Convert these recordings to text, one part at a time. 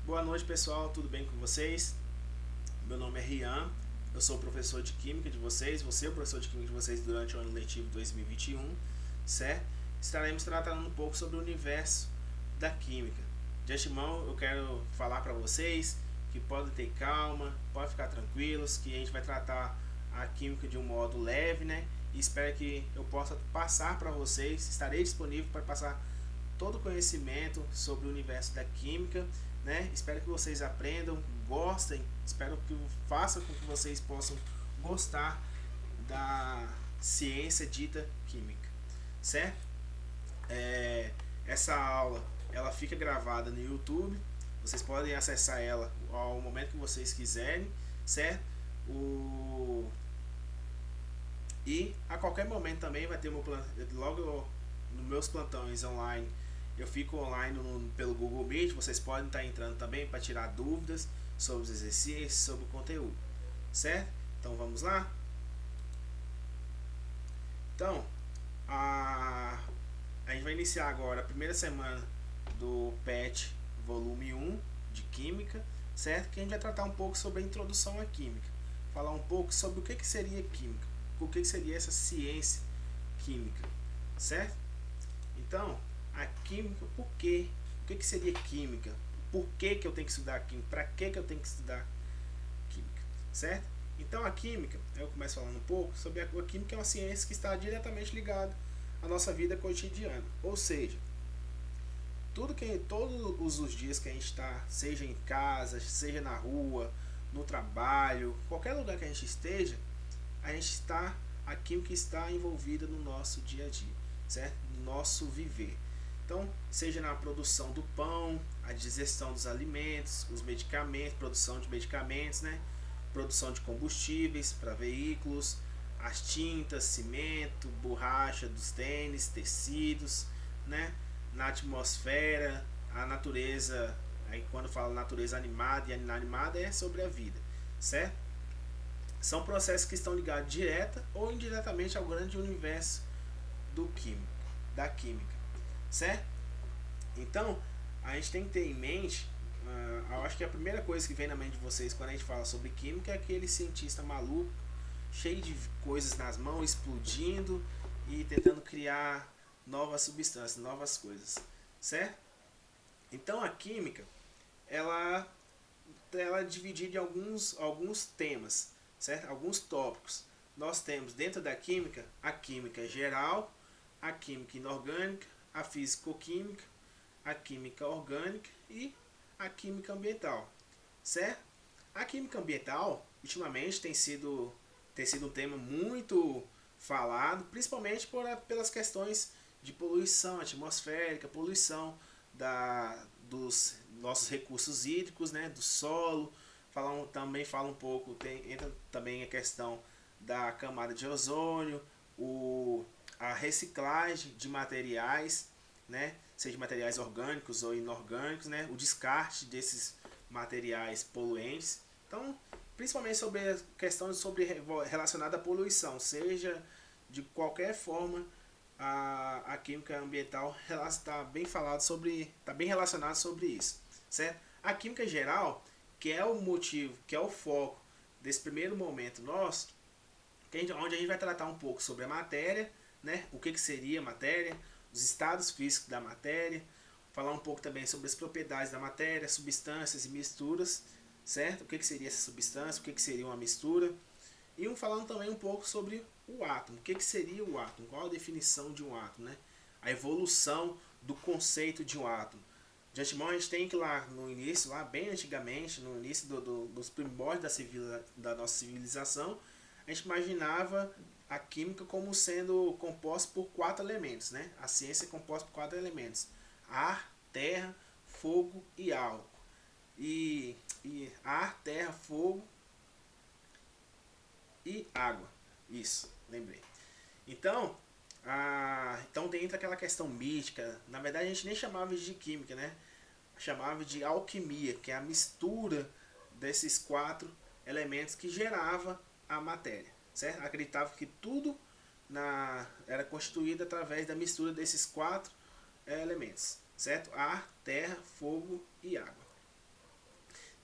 Boa noite, pessoal, tudo bem com vocês? Meu nome é Rian, eu sou o professor de Química de vocês, você é o professor de Química de vocês durante o ano letivo 2021, certo? Estaremos tratando um pouco sobre o universo da Química. De antemão, eu quero falar para vocês que podem ter calma, podem ficar tranquilos, que a gente vai tratar a Química de um modo leve, né? E espero que eu possa passar para vocês, estarei disponível para passar todo o conhecimento sobre o universo da química, né? Espero que vocês aprendam, gostem, espero que faça com que vocês possam gostar da ciência dita química, certo? Essa aula ela fica gravada no YouTube, vocês podem acessar ela ao momento que vocês quiserem, certo? O... E a qualquer momento também vai ter logo nos meus plantões online. Eu fico online pelo Google Meet, vocês podem estar entrando também para tirar dúvidas sobre os exercícios, sobre o conteúdo, certo? Então vamos lá? Então, a, a gente vai iniciar agora a primeira semana do PET volume 1 de Química, certo? Que a gente vai tratar um pouco sobre a introdução à Química, falar um pouco sobre o que seria Química, o que seria essa ciência química, certo? Então, a química, por quê? O que seria química? Por que eu tenho que estudar química? Para que eu tenho que estudar química? Certo? Então, a química, eu começo falando um pouco sobre a química, é uma ciência que está diretamente ligada à nossa vida cotidiana. Ou seja, todos os dias que a gente está, seja em casa, seja na rua, no trabalho, qualquer lugar que a gente esteja, a gente está, a química está envolvida no nosso dia a dia, certo? No nosso viver. Então, seja na produção do pão, a digestão dos alimentos, os medicamentos, produção de medicamentos, né? Produção de combustíveis para veículos, as tintas, cimento, borracha dos tênis, tecidos, né? Na atmosfera, a natureza, aí quando falo natureza animada e inanimada é sobre a vida, certo? São processos que estão ligados direta ou indiretamente ao grande universo do químico, da química, certo? Então, a gente tem que ter em mente, eu acho que a primeira coisa que vem na mente de vocês quando a gente fala sobre química é aquele cientista maluco, cheio de coisas nas mãos, explodindo e tentando criar novas substâncias, novas coisas, certo? Então, a química, ela ela é dividida em alguns temas, certo? Alguns tópicos. Nós temos dentro da química a química geral, a química inorgânica, a físico-química, a química orgânica e a química ambiental, certo? A química ambiental, ultimamente, tem sido um tema muito falado, principalmente pelas questões de poluição atmosférica, poluição dos nossos recursos hídricos, né, do solo. Também fala um pouco, entra também a questão da camada de ozônio, a reciclagem de materiais, né, seja materiais orgânicos ou inorgânicos, né, o descarte desses materiais poluentes. Então, principalmente sobre a questão relacionada à poluição, seja de qualquer forma, a química ambiental está bem falado sobre, está bem relacionado sobre isso, certo? A química geral, que é o motivo, que é o foco desse primeiro momento nosso, onde a gente vai tratar um pouco sobre a matéria, né? O que seria a matéria, os estados físicos da matéria, falar um pouco também sobre as propriedades da matéria, substâncias e misturas, certo? O que seria essa substância, o que seria uma mistura. E falando também um pouco sobre o átomo. O que seria o átomo? Qual a definição de um átomo? Né? A evolução do conceito de um átomo. De antemão, a gente tem que lá no início, lá bem antigamente, no início dos primórdios da nossa civilização, a gente imaginava a química como sendo composta por 4 elementos. Né? A ciência é composta por 4 elementos: ar, terra, fogo e álcool. E ar, terra, fogo e água. Isso, lembrei. Então, então entra aquela questão mística. Na verdade, a gente nem chamava de química, né? Chamava de alquimia, que é a mistura desses 4 elementos que gerava a matéria, certo? Acreditava que tudo era constituído através da mistura desses 4 elementos, certo? Ar, terra, fogo e água.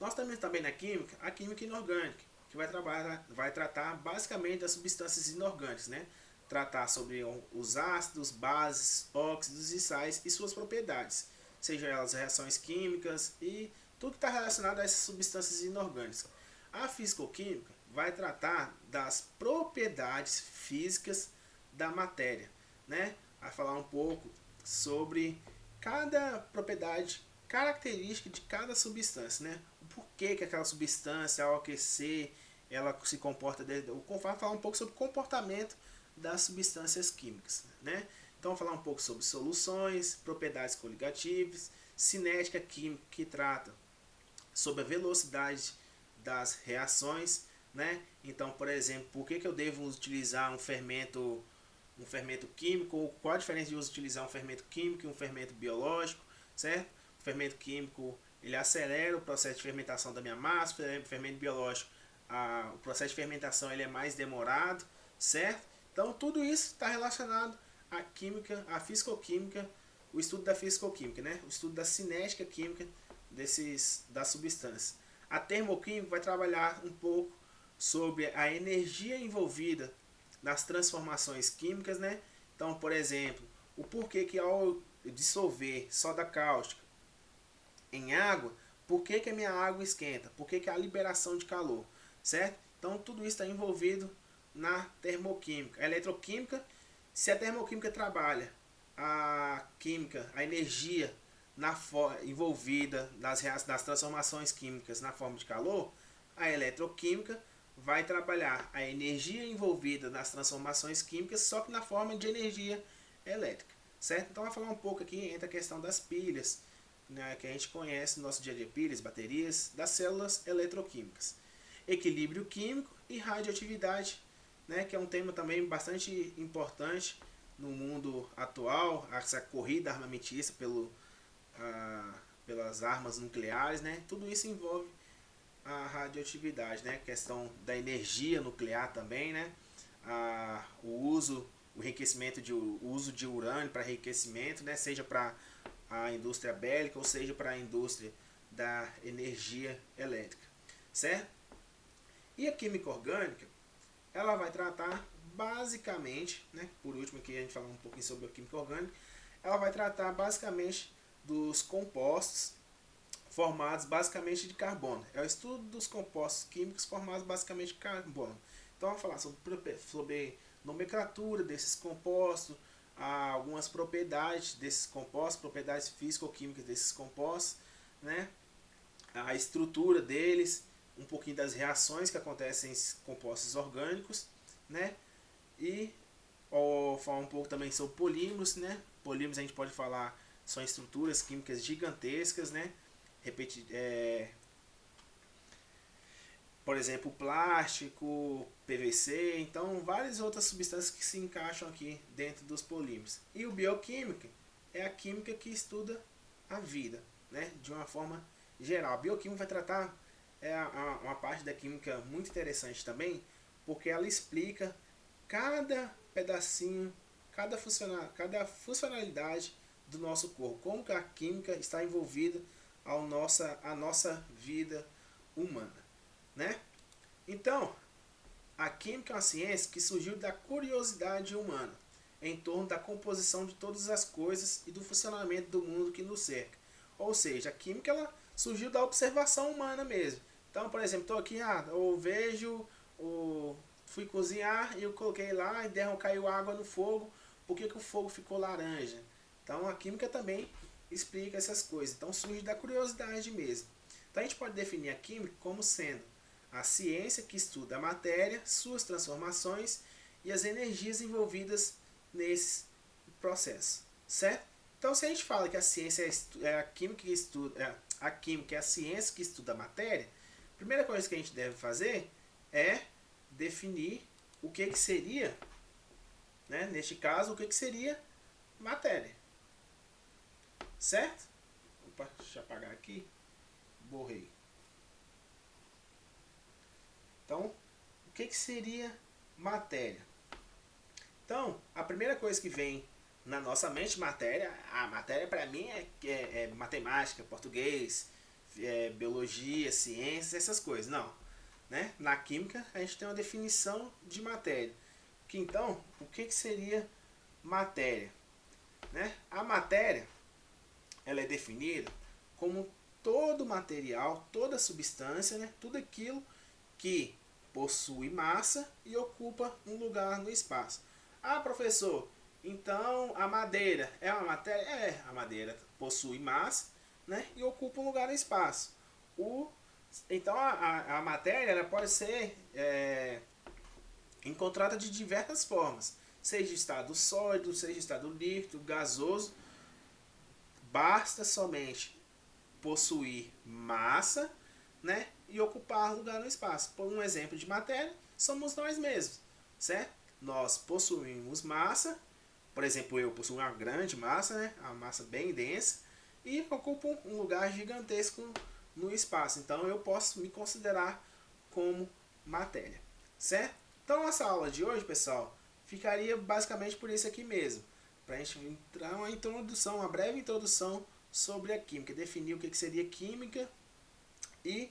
Nós temos também na química a química inorgânica, que vai tratar basicamente das substâncias inorgânicas, né? Tratar sobre os ácidos, bases, óxidos e sais e suas propriedades, sejam elas reações químicas e tudo que está relacionado a essas substâncias inorgânicas. A fisicoquímica vai tratar das propriedades físicas da matéria, né? Vai falar um pouco sobre cada propriedade característica de cada substância, né? O porquê que aquela substância, ao aquecer, ela se comporta. Vai falar um pouco sobre o comportamento das substâncias químicas, né? Então, falar um pouco sobre soluções, propriedades coligativas, cinética química, que trata sobre a velocidade das reações, né? Então, por exemplo, por que eu devo utilizar um fermento químico, ou qual a diferença de utilizar um fermento químico e um fermento biológico, certo? O fermento químico, ele acelera o processo de fermentação da minha massa, o fermento biológico, o processo de fermentação ele é mais demorado, certo? Então, tudo isso está relacionado à química, à fisicoquímica, o estudo da fisicoquímica, né? O estudo da cinética química das substâncias. A termoquímica vai trabalhar um pouco sobre a energia envolvida nas transformações químicas, né? Então, por exemplo, o porquê que ao dissolver soda cáustica em água, por que a minha água esquenta? Por que a liberação de calor, certo? Então, tudo isso está envolvido na termoquímica. A eletroquímica, se a termoquímica trabalha a química, a energia envolvida nas transformações químicas na forma de calor, a eletroquímica vai trabalhar a energia envolvida nas transformações químicas, só que na forma de energia elétrica, certo? Então, vai falar um pouco aqui entre a questão das pilhas, né, que a gente conhece no nosso dia a dia, pilhas, baterias, das células eletroquímicas. Equilíbrio químico e radioatividade, né, que é um tema também bastante importante no mundo atual, essa corrida armamentista pelas armas nucleares, né? Tudo isso envolve a radioatividade, né? Questão da energia nuclear também, né? O enriquecimento o uso de urânio para enriquecimento, né? Seja para a indústria bélica ou seja para a indústria da energia elétrica, certo? E a química orgânica, ela vai tratar basicamente, né? Por último aqui a gente falar um pouquinho sobre a química orgânica, ela vai tratar basicamente dos compostos formados basicamente de carbono. É o estudo dos compostos químicos formados basicamente de carbono. Então, vamos falar sobre nomenclatura desses compostos, algumas propriedades desses compostos, propriedades físico-químicas desses compostos, né? A estrutura deles, um pouquinho das reações que acontecem em compostos orgânicos, né? E falar um pouco também sobre polímeros, né? Polímeros a gente pode falar são estruturas químicas gigantescas, né? Por exemplo, plástico, PVC, então várias outras substâncias que se encaixam aqui dentro dos polímeros. E o bioquímica é a química que estuda a vida, né? De uma forma geral. A bioquímica vai tratar uma parte da química muito interessante também, porque ela explica cada pedacinho, cada funcionalidade do nosso corpo, como que a química está envolvida a nossa vida humana, né? Então, a química é uma ciência que surgiu da curiosidade humana em torno da composição de todas as coisas e do funcionamento do mundo que nos cerca. Ou seja, a química ela surgiu da observação humana mesmo. Então, por exemplo, estou aqui, eu vejo, fui cozinhar e eu coloquei lá e caiu água no fogo. Por que o fogo ficou laranja? Então, a química também explica essas coisas. Então, surge da curiosidade mesmo. Então, a gente pode definir a química como sendo a ciência que estuda a matéria, suas transformações e as energias envolvidas nesse processo, certo? Então, se a gente fala que a ciência é a química que estuda, a química é a ciência que estuda a matéria, a primeira coisa que a gente deve fazer é definir o que seria, né? Neste caso, o que seria matéria, certo? Opa, deixa eu apagar aqui, borrei. Então, o que seria matéria? Então, a primeira coisa que vem na nossa mente, a matéria para mim é matemática, português, biologia, ciências, essas coisas. Não. Né? Na química a gente tem uma definição de matéria. Que então, o que seria matéria? Né? A matéria ela é definida como todo material, toda substância, né? Tudo aquilo que possui massa e ocupa um lugar no espaço. Ah, professor, então a madeira é uma matéria? É, a madeira possui massa, né? E ocupa um lugar no espaço. Então a matéria ela pode ser encontrada de diversas formas, seja estado sólido, seja estado líquido, gasoso. Basta somente possuir massa, né, e ocupar lugar no espaço. Por um exemplo de matéria, somos nós mesmos, certo? Nós possuímos massa, por exemplo, eu possuo uma grande massa, né, uma massa bem densa, e ocupo um lugar gigantesco no espaço. Então eu posso me considerar como matéria, certo? Então nossa aula de hoje, pessoal, ficaria basicamente por isso aqui mesmo, para a gente entrar uma introdução, uma breve introdução sobre a química, definir o que seria química e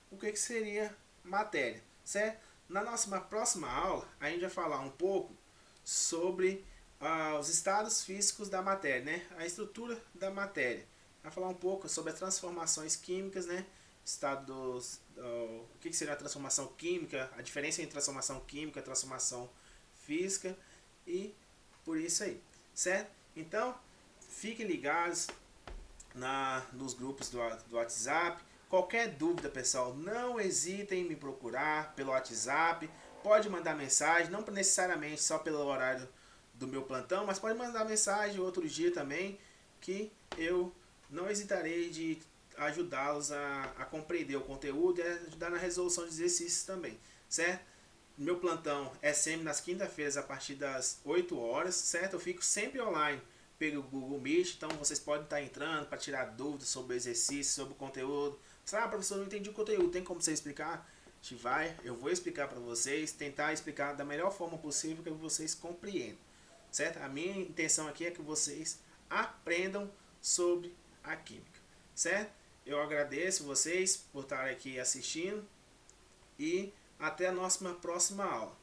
o que seria matéria, certo? Na nossa próxima aula, a gente vai falar um pouco sobre os estados físicos da matéria, né? A estrutura da matéria. Vai falar um pouco sobre as transformações químicas, né? O que seria a transformação química, a diferença entre transformação química e transformação física e por isso aí, certo? Então, fiquem ligados nos grupos do WhatsApp. Qualquer dúvida, pessoal, não hesitem em me procurar pelo WhatsApp. Pode mandar mensagem, não necessariamente só pelo horário do meu plantão, mas pode mandar mensagem outro dia também, que eu não hesitarei de ajudá-los a compreender o conteúdo e ajudar na resolução de exercícios também, certo? Meu plantão é sempre nas quinta-feiras a partir das 8 horas, certo? Eu fico sempre online pelo Google Meet, então vocês podem estar entrando para tirar dúvidas sobre o exercício, sobre o conteúdo. Professor, não entendi o conteúdo, tem como você explicar? Eu vou explicar para vocês, tentar explicar da melhor forma possível que vocês compreendam, certo? A minha intenção aqui é que vocês aprendam sobre a química, certo? Eu agradeço vocês por estarem aqui assistindo e até a nossa próxima aula.